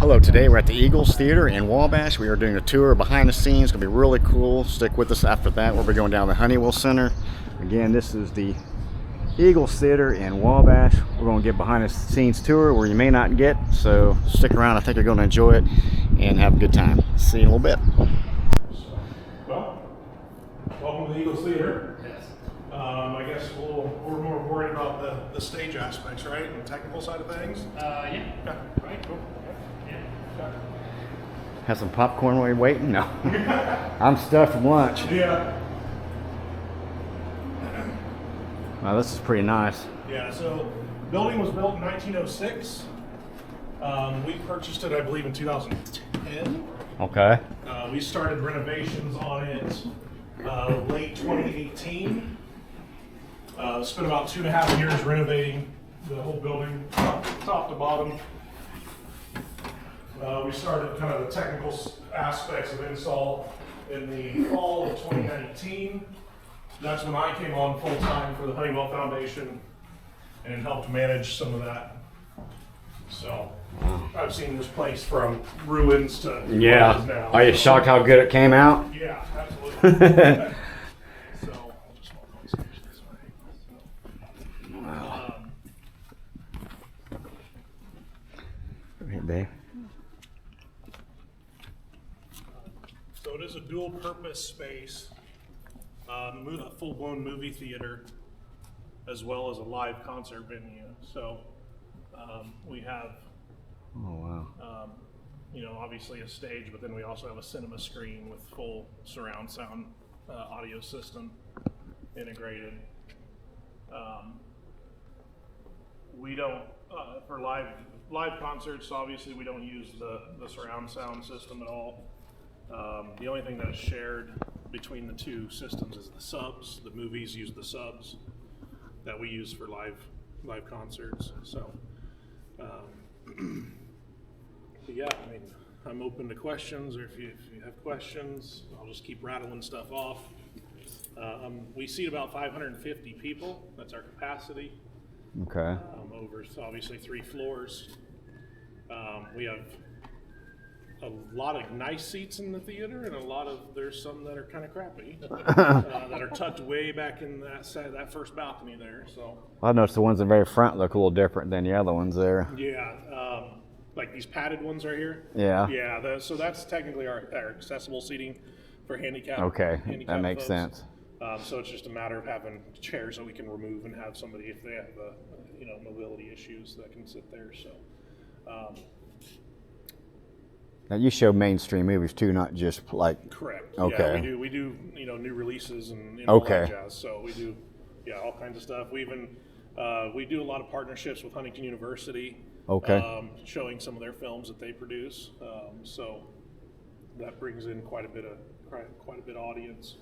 Hello, today we're at the Eagles Theater in Wabash. We are doing a tour behind the scenes. It's going to be really cool. Stick with us after that. We'll be going down the Honeywell Center. Again, this is the Eagles Theater in Wabash. We're going to get behind the scenes tour where you may not get, so stick around. I think you're going to enjoy it and have a good time. See you in a little bit. Well, welcome to the Eagles Theater. Yes. I guess we're more worried about the stage aspects, right? And the technical side of things. Yeah. Right, cool. Yeah. Have some popcorn while you're waiting? No. I'm stuffed from lunch. Yeah. Wow, this is pretty nice. Yeah, so the building was built in 1906. We purchased it, I believe, in 2010. Okay. We started renovations on it late 2018. Spent about 2.5 years renovating the whole building, top to bottom. We started kind of the technical aspects of install in the fall of 2019. That's when I came on full time for the Honeywell Foundation and helped manage some of that. So I've seen this place from ruins to what it is now. Are you shocked how good it came out? Yeah, absolutely. So I'll just walk upstairs this way. Wow. Hey, babe. So it is a dual purpose space, a full-blown movie theater, as well as a live concert venue. So we have, Oh, wow. obviously a stage, but then we also have a cinema screen with full surround sound audio system integrated. We don't, for live concerts, obviously we don't use the surround sound system at all. The only thing that is shared between the two systems is the subs. The movies use the subs that we use for live concerts. So, but yeah, I mean, I'm open to questions, or if you have questions, I'll just keep rattling stuff off. We seat about 550 people. That's our capacity. Okay. Over obviously 3 floors. We have a lot of nice seats in the theater, and there's some that are kind of crappy that are tucked way back in that first balcony there. So I noticed the ones in the very front look a little different than the other ones there. yeah, like these padded ones right here. Yeah. Yeah, so that's technically our accessible seating for handicap. Okay, handicap that makes folks. sense. So it's just a matter of having chairs that we can remove and have somebody, if they have mobility issues, that can sit there. So. Now you show mainstream movies too, not just like. Correct. Okay. Yeah, we do new releases and all Okay. that jazz. So we do all kinds of stuff. We even we do a lot of partnerships with Huntington University. Okay. Showing some of their films that they produce. So that brings in quite a bit of audience.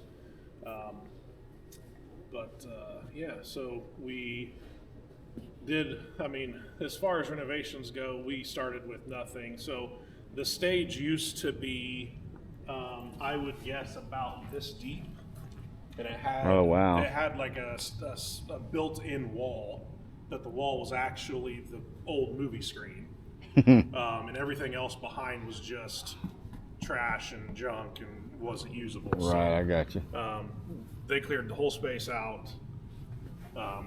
So we did. I mean, as far as renovations go, we started with nothing. So the stage used to be, I would guess, about this deep, and it had it had like a built-in wall. That the wall was actually the old movie screen, and everything else behind was just trash and junk and wasn't usable. Right, I got you. They cleared the whole space out.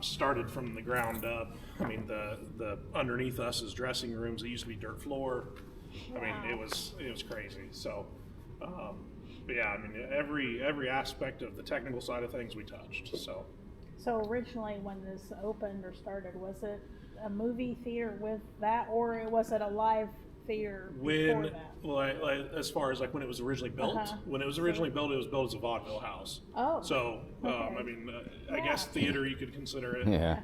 Started from the ground up. I mean, the underneath us is dressing rooms. It used to be dirt floor. I mean, it was crazy. So, but yeah, I mean, every aspect of the technical side of things we touched. So originally, when this opened or started, was it a movie theater with that, or was it a live theater before that? Like as far as like when it was originally built, when it was originally built, it was built as a vaudeville house. Oh. So okay. I mean, I guess theater you could consider it. Yeah.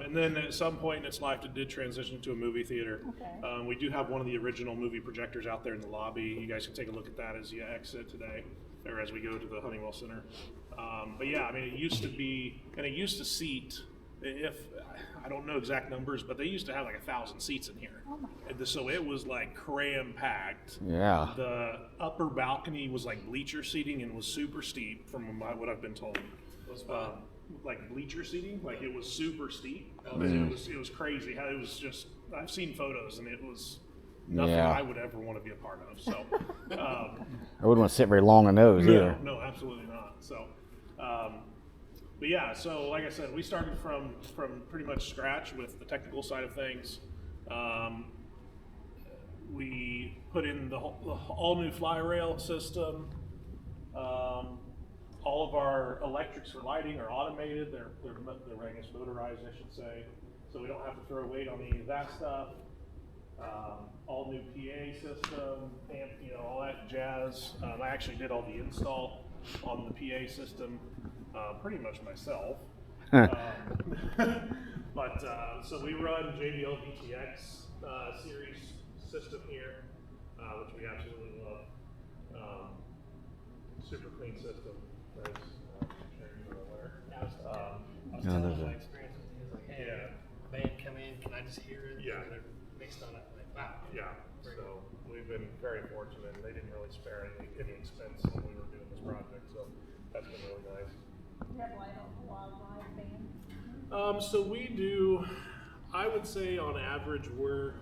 And then at some point in its life, it did transition to a movie theater. Okay. We do have one of the original movie projectors out there in the lobby. You guys can take a look at that as you exit today, or as we go to the Honeywell Center. But yeah, I mean, it used to be, and it used to seat, if I don't know exact numbers, but they used to have like 1,000 seats in here. Oh my God. And so it was like cram packed. Yeah. The upper balcony was like bleacher seating and was super steep, from what I've been told. Like bleacher seating, like it was super steep. It was crazy. How it was just, I've seen photos and it was nothing Yeah. I would ever want to be a part of. So, I wouldn't want to sit very long on those either. no, absolutely not. So, but yeah, so like I said, we started from pretty much scratch with the technical side of things. We put in the all new fly rail system. All of our electrics for lighting are automated. They're I guess motorized, I should say. So we don't have to throw weight on any of that stuff. All new PA system, amp, all that jazz. I actually did all the install on the PA system pretty much myself. But so we run JBL VTX series system here, which we absolutely love. Super clean system. As sure you're aware. I was telling my experience with you. Like, hey, band come in, can I just hear it? Yeah. And they're based on it. Like, wow. Yeah. So we've been very fortunate. They didn't really spare any expense when we were doing this project. So that's been really nice. You have like a lot of live bands. So we do. I would say on average we're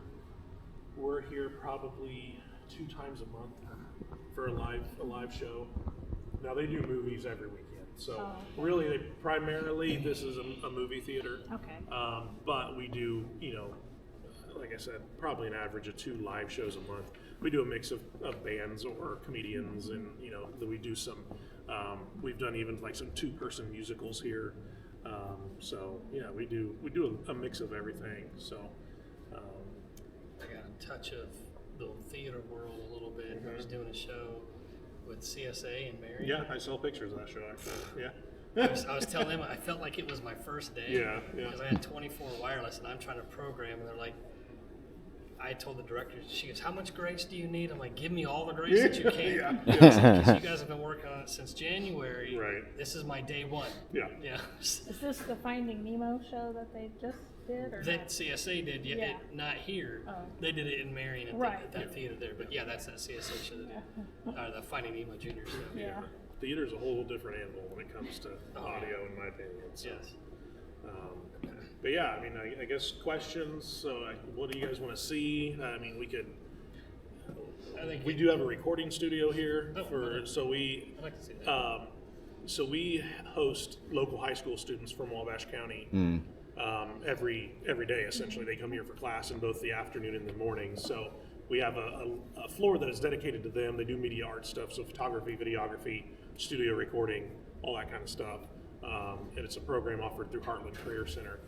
here probably 2 times a month for a live show. Now they do movies every weekend, so really primarily this is a movie theater. Okay. But we do, like I said, probably an average of 2 live shows a month. We do a mix of bands or comedians, and that we do some. We've done even like some 2-person musicals here. So yeah, we do a mix of everything. So I got a touch of the theater world a little bit. I was doing a show with CSA in Marion. yeah, I saw pictures of that show actually. Yeah. I was telling them I felt like it was my first day. Yeah. Because I had 24 wireless and I'm trying to program, and they're like, I told the director, she goes, how much grace do you need? I'm like, give me all the grace that you can. Yeah. Because you guys have been working on it since January. Right. This is my day 1. Yeah. Yeah. Is this the Finding Nemo show that they just did, or That not? CSA did, Yeah. not here. Oh. They did it in Marion at, Right. at that theater there. But yeah, that's that CSA show that the Finding Nemo Junior show. Yeah. Theater's a whole different animal when it comes to audio, in my opinion. So, Yes. but yeah, I mean, I guess questions. So, what do you guys want to see? I mean, I think we do have a recording studio here so we I'd like to see that. so we host local high school students from Wabash County every day. Essentially, they come here for class in both the afternoon and the morning. So we have a floor that is dedicated to them. They do media art stuff, so photography, videography, studio recording, all that kind of stuff. And it's a program offered through Heartland Career Center.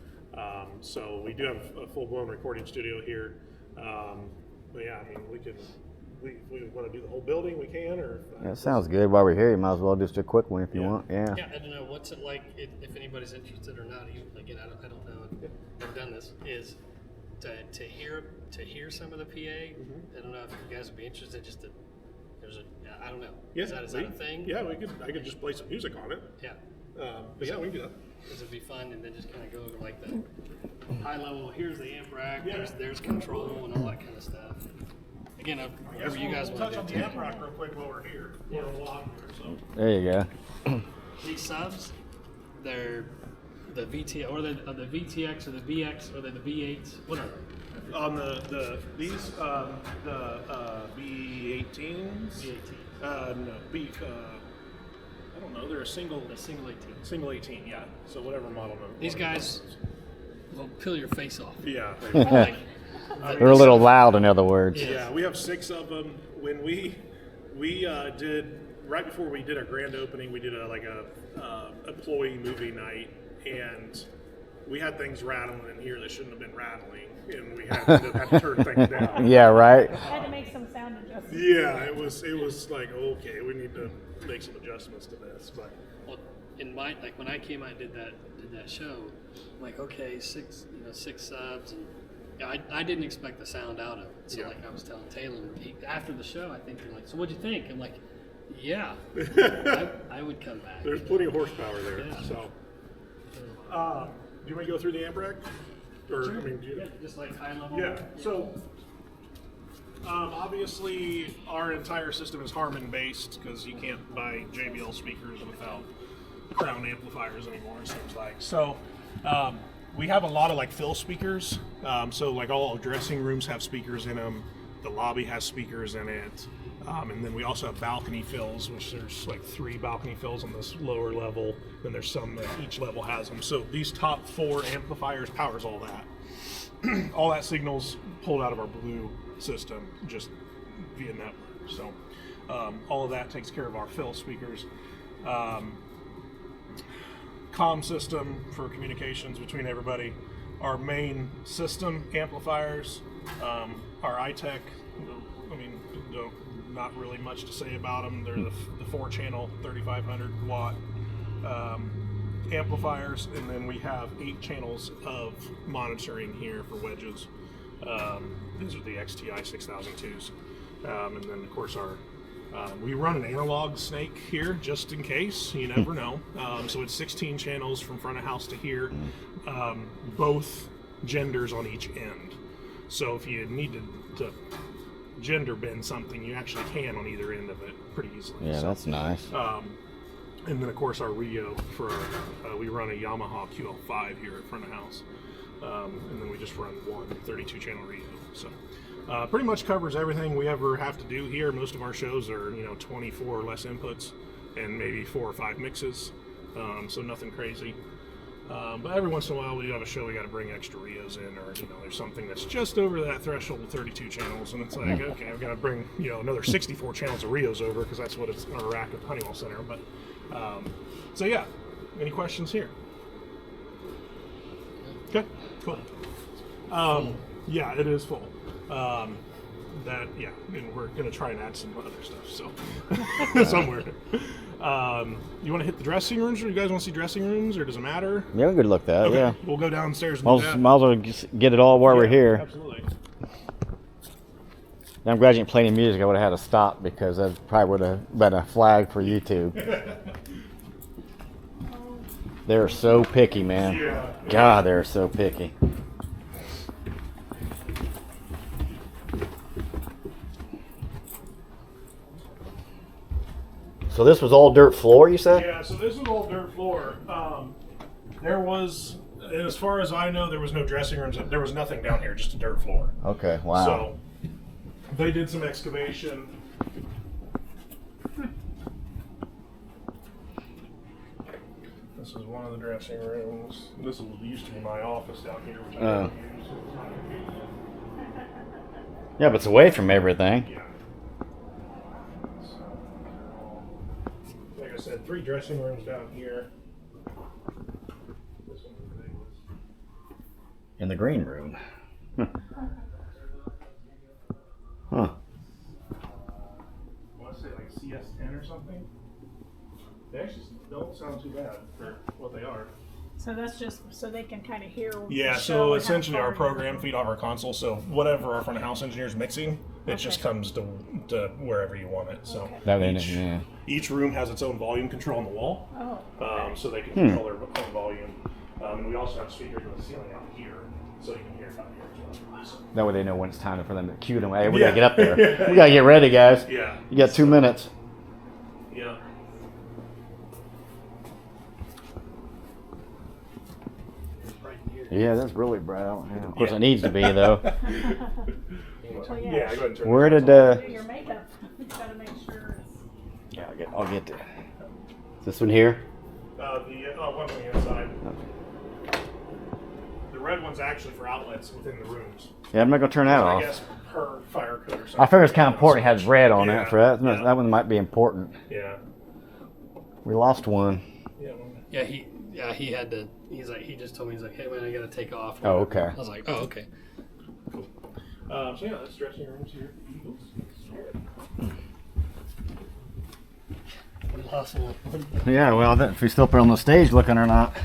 So we do have a full-blown recording studio here. But yeah, I mean, we want to do the whole building, we can, or That sounds good. While we're here, you might as well just do a quick one if you want. Yeah. Yeah, I don't know what's it like if anybody's interested or not. Again, I don't know. I've never done this. Is to hear some of the PA. I don't know if you guys would be interested. I don't know. Yeah, Is that a thing? Yeah, I could just play some music on it. Yeah. But yeah, we can do that. Because it'd be fun, and then just kind of go over like the high level. Here's the amp rack. Yeah. There's control and all that kind of stuff. Again, whatever you guys we'll want touch to on do. the amp rack real quick while we're here. We're along here, so. There you go. These subs, they're the VT or the VTX or the VX or the V8s. What are they? On the B18s. V18. No, I don't know. They're a single 18. single 18. Yeah. So whatever model number. These guys will peel your face off. Yeah. Like, They're a little loud, in other words. Yeah, we have 6 of them. When we did right before we did our grand opening, we did a employee movie night, and we had things rattling in here that shouldn't have been rattling, and we had to turn things down. Yeah, right. I had to make some sound adjustments. Yeah, it was like, okay, we need to make some adjustments to this, but well, when I came out and did that show, I'm like, okay, 6 subs, and yeah, I didn't expect the sound out of it. So like I was telling Taylor after the show, I think they're like, so what'd you think? I'm like, yeah, I would come back. there's plenty of horsepower there. Yeah. So, do you want to go through the amp rack? Or Sure. I mean, Yeah, just like high level. yeah. So, obviously, our entire system is Harman based because you can't buy JBL speakers without crown amplifiers anymore. It seems like so. We have a lot of like fill speakers. So like all dressing rooms have speakers in them. The lobby has speakers in it. And then we also have balcony fills, which there's like 3 balcony fills on this lower level. Then there's some that each level has them. So these top 4 amplifiers powers all that. All that signal's pulled out of our Blue system just via network. So all of that takes care of our fill speakers. Comm system for communications between everybody. Our main system amplifiers, our iTech, I mean, not really much to say about them. They're the 4-channel, 3,500 watt amplifiers, and then we have 8 channels of monitoring here for wedges. These are the XTI 6002s. And then, of course, we run an analog snake here just in case. You never know. So it's 16 channels from front of house to here, both genders on each end. So if you needed to gender bend something, you actually can on either end of it pretty easily. Yeah, so, that's nice. And then, of course, our Rio for we run a Yamaha QL5 here at front of house. And then we just run one 32-channel Rio. So pretty much covers everything we ever have to do here. Most of our shows are 24 or less inputs and maybe 4 or 5 mixes. So nothing crazy. But every once in a while we do have a show we got to bring extra Rios in, or there's something that's just over that threshold of 32 channels, and it's like, okay, I've got to bring another 64 channels of Rios over because that's what it's on a rack at the Honeywell Center. But so yeah, any questions here? Okay, cool. Yeah, it is full. And we're gonna try and add some other stuff. So somewhere. You want to hit the dressing rooms, or you guys want to see dressing rooms, or does it matter? Yeah, we could look that. Okay, Yeah. we'll go downstairs and Might do that. as well just get it all while we're here. Absolutely. I'm glad you didn't play any music. I would have had to stop because that probably would have been a flag for YouTube. They're so picky, man. Yeah. God, they're so picky. So this was all dirt floor, you said? Yeah, so this was all dirt floor. There was, as far as I know, there was no dressing rooms. There was nothing down here, just a dirt floor. Okay, wow. So they did some excavation. This is one of the dressing rooms. This used to be my office down here, which I don't use. Yeah, but it's away from everything. Yeah. Like I said, 3 dressing rooms down here. This one's the biggest. In the green room. Huh. I want to say like CS10 or something. They actually don't sound too bad for what they are. So that's just so they can kind of hear. Yeah, the show so and how essentially our far program feed off our console, so whatever our front of house engineer's mixing, it just comes to wherever you want it. So That ain't it, yeah. each room has its own volume control on the wall, Oh. so they can control their own volume. And we also have speakers on the ceiling out here, so you can hear it out here as well. So, That way they know when it's time for them to cue them. Hey, we Yeah. gotta get up there. We gotta get ready, guys. yeah. You got 2 minutes. Yeah. Yeah, that's really bright. Yeah. Of course, it needs to be though. Well, Yeah, yeah. go ahead and turn Where this did on. Do your makeup. You gotta make sure it's. Yeah, I'll get to this one here. The one on the inside. The red one's actually for outlets within the rooms. Yeah, I'm not gonna turn that I off. guess per fire code or something. I figure it's kind of important. It has red on Yeah, it for that. yeah. That one might be important. Yeah. We lost one. Yeah. He had to. He just told me, he's like, hey man, I gotta take off. Oh, okay. I was like, oh, okay. Cool. So yeah, that's dressing rooms here. Eagles. We lost one. Yeah, well, if he's still up there on the stage looking or not.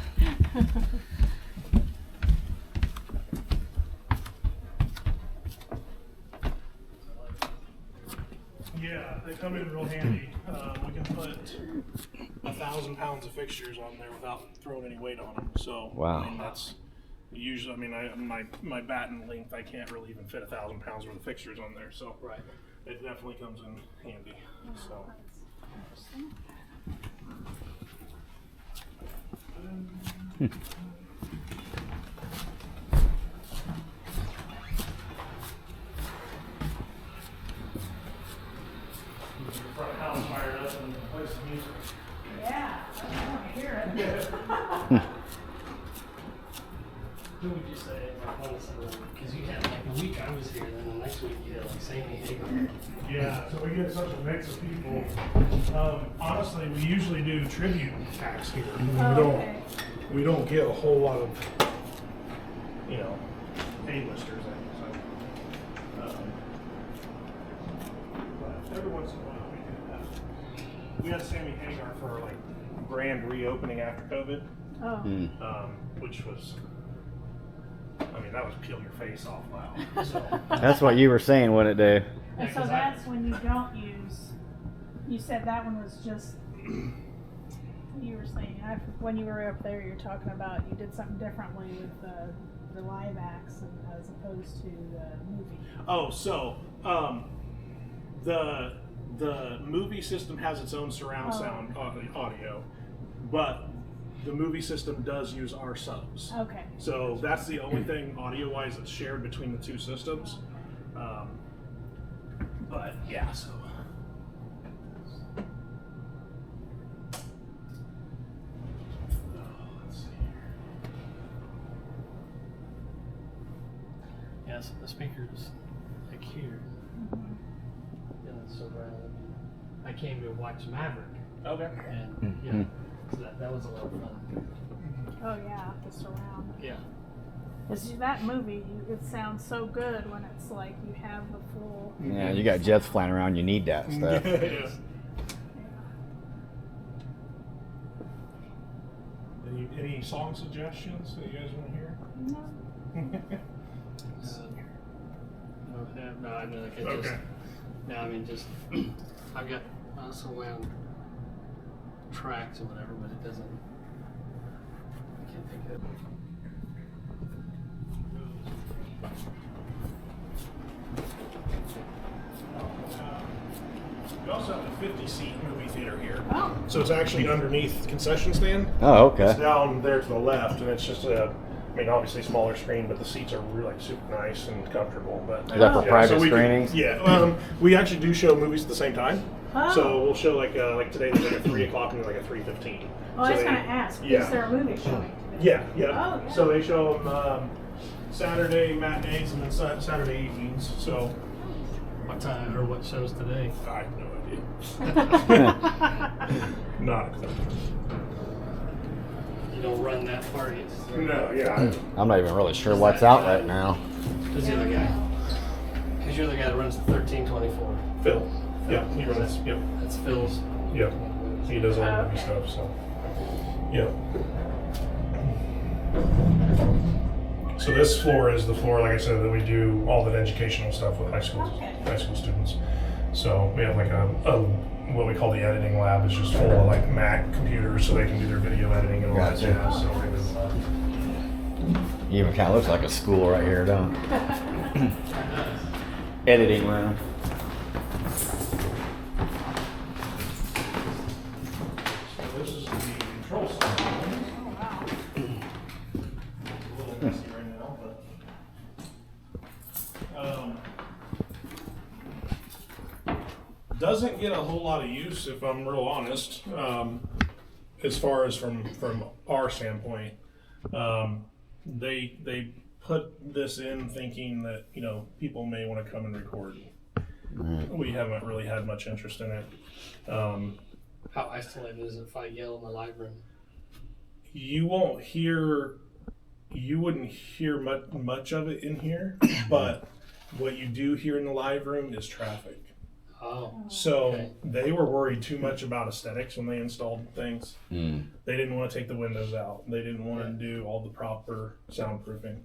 Yeah, they come in real handy. We can put 1,000 pounds of fixtures on there without throwing any weight on them. So Wow. I mean, that's usually. I mean, my batten length, I can't really even fit 1,000 pounds worth of fixtures on there. So Right. it definitely comes in handy. So. music. Yeah, I want to hear it. Who would you say? Because you had like the week I was here, then the next week you had like Sammy Hagar. Yeah, so we get such a mix of people. Honestly, we usually do tribute acts here. Okay. We don't get a whole lot of, you know, A-listers. But every once in a while we do that. We had Sammy Hagar for like grand reopening after COVID, Oh. which was, I mean, that was peel your face off loud. So. That's what you were saying, wouldn't it, Dave? And so that's when you don't use, you said that one was just, you were saying, when you were up there, you're talking about you did something differently with the live acts as opposed to the movie. Oh, so the movie system has its own surround sound audio, but the movie system does use our subs. Okay. So that's the only thing audio-wise that's shared between the two systems. But yeah, so. Let's see here. Yeah, so the speakers like here. Yeah, that's surround. I came to watch Maverick, Okay. and yeah, so that was a lot of fun. Oh yeah, the surround. Yeah. Cause that movie, it sounds so good when it's like you have the full. Yeah, you got jets flying around. You need that stuff. Yeah. Any song suggestions that you guys want to hear? No. No, I mean, like, I just, Okay. no, I mean, just, I've got also wound tracks or whatever, but it doesn't, I can't think of it. We also have a 50-seat movie theater here. Oh. So it's actually underneath the concession stand. Oh, It's okay. down there to the left, and it's just a, I mean, obviously smaller screen, but the seats are really like super nice and comfortable. But Is that for private we screenings? we actually do show movies at the same time. Oh. So we'll show like today there's like a 3 o'clock and like a 3:15. Oh, I was So gonna they- ask. yeah. Is there a movie showing today? Yeah, yeah. Oh, yeah. So they show them Saturday matinees and then Saturday evenings. So What time or what shows today? I have no idea. Not a clue. You don't run that far yet. No, yeah. I'm not even really sure what's out right now. Who's the other guy? Who's your other guy that runs the 1324? Phil. Yeah, he runs. Yep. That's Phil's. Yep. He does all the movie Okay. stuff. So. Yep. So this floor is the floor, like I said, that we do all that educational stuff with high school students. So we have like a what we call the editing lab. It's just full of like Mac computers, so they can do their video editing and all that Gotcha. jazz. So we do, Even kind of looks like a school right here, don't it? Editing room. so this is the control center. Oh wow. A little messy right now, but doesn't get a whole lot of use, if I'm real honest, as far as from our standpoint. They put this in thinking that, you know, people may want to come and record. We haven't really had much interest in it. How isolated is it if I yell in the live room? You wouldn't hear much of it in here, but what you do hear in the live room is traffic. Oh. So Okay. they were worried too much about aesthetics when they installed things. Mm. They didn't want to take the windows out. They didn't want to do all the proper soundproofing.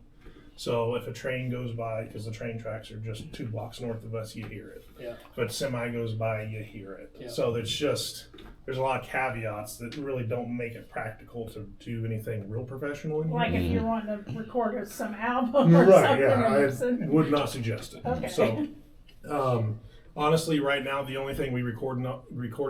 So if a train goes by, because the train tracks are just 2 blocks north of us, you hear it. Yeah. If a semi goes by, you hear it. Yeah. So there's a lot of caveats that really don't make it practical to do anything real professional in here. Like if you're wanting to record some album or something. I would not suggest it. Okay. So, honestly, right now, the only thing we record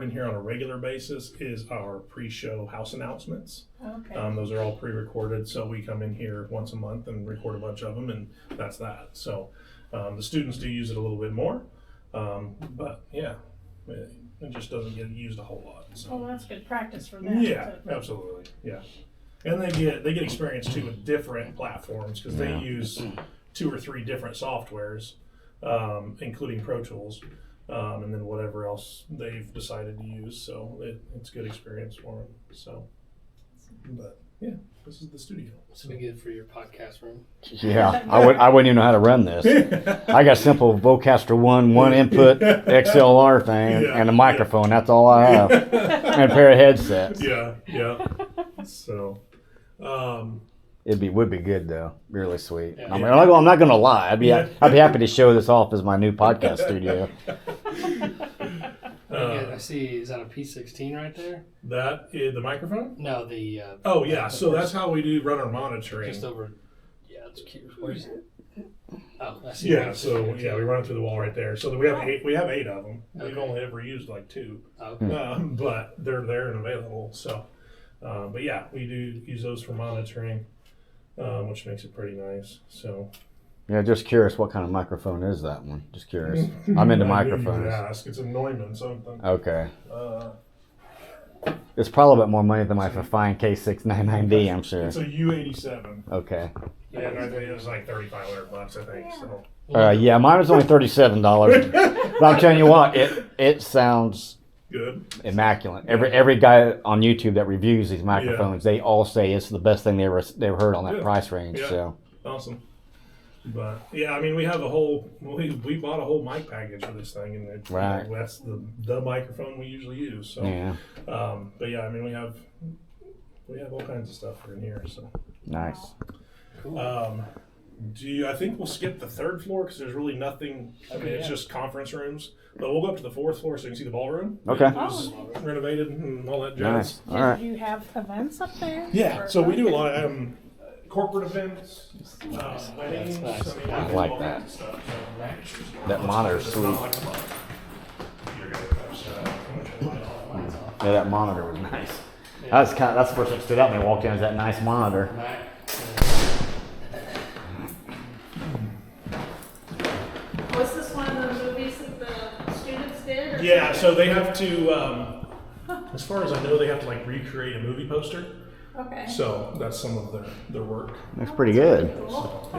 in here on a regular basis is our pre-show house announcements. Okay. Those are all pre-recorded, so we come in here once a month and record a bunch of them, and that's that. So, the students do use it a little bit more, but yeah, It just doesn't get used a whole lot. So. Well, that's good practice for them. Yeah, absolutely. Yeah, and they get experience too with different platforms because they use 2 or 3 different softwares, including Pro Tools, and then whatever else they've decided to use. So it's good experience for them. So, but yeah, this is the studio. This would be good for your podcast room. Yeah, I wouldn't even know how to run this. I got simple Vocaster one input XLR thing and a microphone. That's all I have, and a pair of headsets. Yeah. So, It would be good though, really sweet. Yeah. I mean, I'm not gonna lie. I'd be happy to show this off as my new podcast studio. I see. Is that a P16 right there? that is the microphone. No, the. Oh yeah, so that's how we run our monitoring. Just over. Yeah, it's cute. Where's it? Oh, I see. Yeah, so we run it through the wall right there. So we have 8. We have 8 of them. We've Okay. only ever used like 2, Okay. but they're there and available. So, but yeah, we do use those for monitoring, which makes it pretty nice. So. Yeah, just curious, what kind of microphone is that one? Just curious. I'm into I knew you would microphones. ask. It's a Neumann something. Okay. Uh, It's probably a bit more money than my fine K699D, I'm sure. it's a U87, Okay. and I think it was like $3,500, I think. So. Yeah, mine was only $37. But I'm telling you what, it sounds Good. immaculate. Every guy on YouTube that reviews these microphones, they all say it's the best thing they ever heard on that Yeah. price range. Yeah. So Awesome. But yeah, I mean, we have we bought a whole mic package for this thing, and Right. that's the microphone we usually use. So, yeah, but yeah, I mean, we have all kinds of stuff for in here. So, nice. I think we'll skip the 3rd floor because there's really nothing. I mean, it's just conference rooms. But we'll go up to the 4th floor so you can see the ballroom. Okay. It was renovated and all that jazz. Nice. All right. Do you have events up there? Yeah, Or- so we do a lot of corporate events, weddings. Nice. I mean, I we do like all that. kinds of stuff, so. That monitor's It's sweet. not like a month. You're good. Yeah, that monitor was nice. That's the first thing that stood out when I walked in. Was that nice monitor? Mac. Was this one of the movies that the students did? Or Yeah, so they have to, as far as I know, they have to like recreate a movie poster. Okay. So that's some of their work. Looks pretty good. Cool.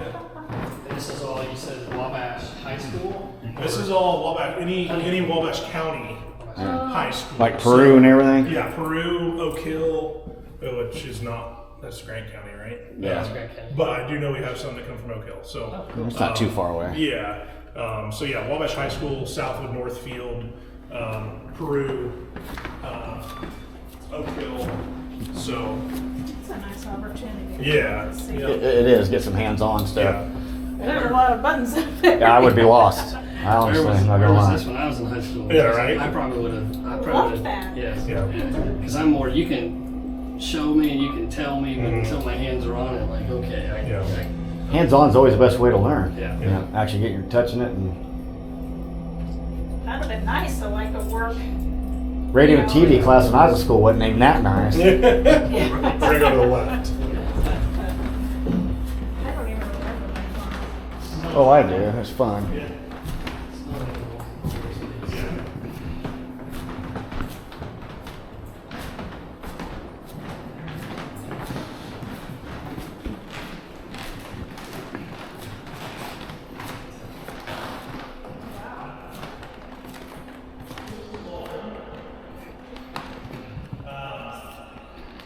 This is all you said. Wabash High School. This is all Wabash, any Wabash County high school. Like Peru and everything. Yeah, Peru, Oak Hill, which is that's Grant County, right? Yeah. That's great. Okay. But I do know we have some that come from Oak Hill. So It's not too far away. yeah. So yeah, Wabash High School, Southwood, Northfield, Peru, Oak Hill. So It's a nice opportunity. yeah, Let's see. yeah. It is. Get some hands-on stuff. Yeah. There's a lot of buttons up there. Yeah, I would be lost. I honestly, Where was, I'm not where gonna was lie. this when I was in high school? Yeah, right? I probably would have. Love that. Yes. Yeah. Because I'm more. You can show me and you can tell me, but until my hands are on it, like okay, Yeah. Hands-on is always the best way to learn. Yeah. You know, actually get your touching it and That'd have been nice to like to work. radio and TV class when I was in school wasn't even that nice. We're gonna go to the left. I don't even remember my phone. Oh, I do. It's fun.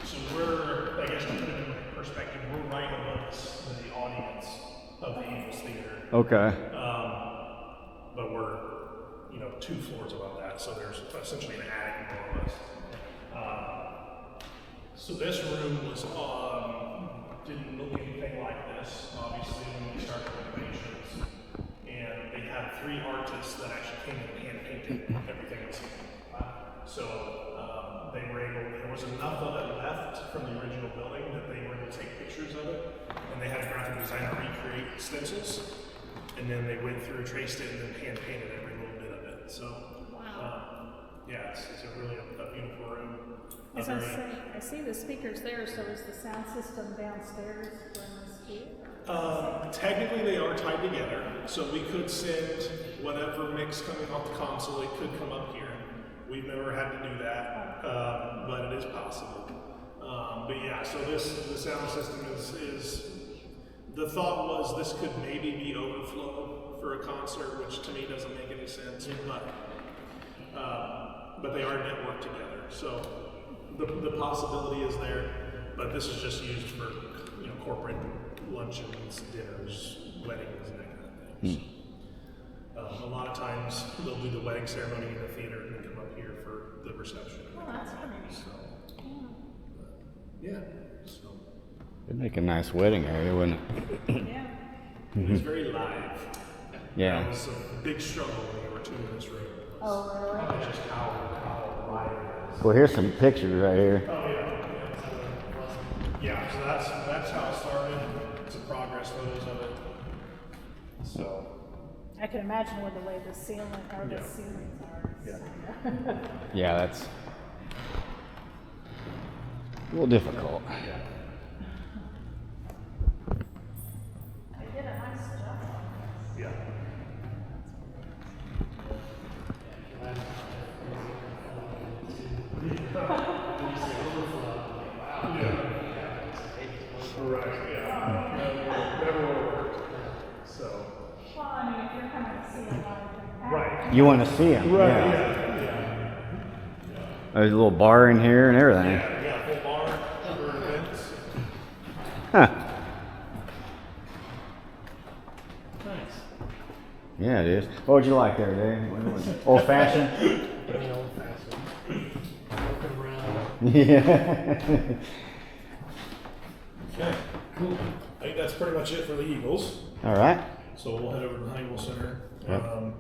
So we're, I guess to put it in perspective, we're right above the audience of the Eagles Theater. Okay. But we're, 2 floors above that, so there's essentially an attic below us. So this room didn't look anything like this, obviously, when we started renovations. And they had 3 artists that actually came in and hand painted everything else. So they were able, there was enough of it left from the original building that they were able to take pictures of it. And they had a graphic designer recreate stencils. And then they went through, traced it, and then hand painted every little bit of it. So, yeah, it's a really a beautiful room. As I say, I see the speakers there, so is the sound system downstairs from this here? Technically, they are tied together, so we could send whatever mix coming off the console. It could come up here. We've never had to do that, but it is possible. But yeah, so the sound system is. The thought was this could maybe be overflow for a concert, which to me doesn't make any sense. But they are networked together, so the possibility is there. But this is just used for corporate luncheons, dinners, weddings, and that kind of thing. A lot of times they'll do the wedding ceremony in the theater and then come up here for the reception. Oh, that's pretty. So, yeah. So It'd make a nice wedding area, wouldn't it? Yeah. it's very live. Yeah. That was a big struggle when we were touring this room. Oh, really? Just how live it is. Well, here's some pictures right here. Oh yeah. Yeah, so that's how it started. Some progress photos of it. So I can imagine with the way the ceiling or the Yeah. ceilings are. Yeah. Yeah, that's a little difficult. They did a nice job. yeah. Right, yeah. Never worked. So Well, I mean, if you're coming to see a live act, right. You want to see them? Yeah. There's a little bar in here and everything. Yeah, full bar for events. Huh. Nice. Yeah, it is. What would you like there, Dave? Old fashioned? Pretty old fashioned. Looking around. Yeah. Okay, cool. I think that's pretty much it for the Eagles. All right. So we'll head over to the Honeywell Center. Yep.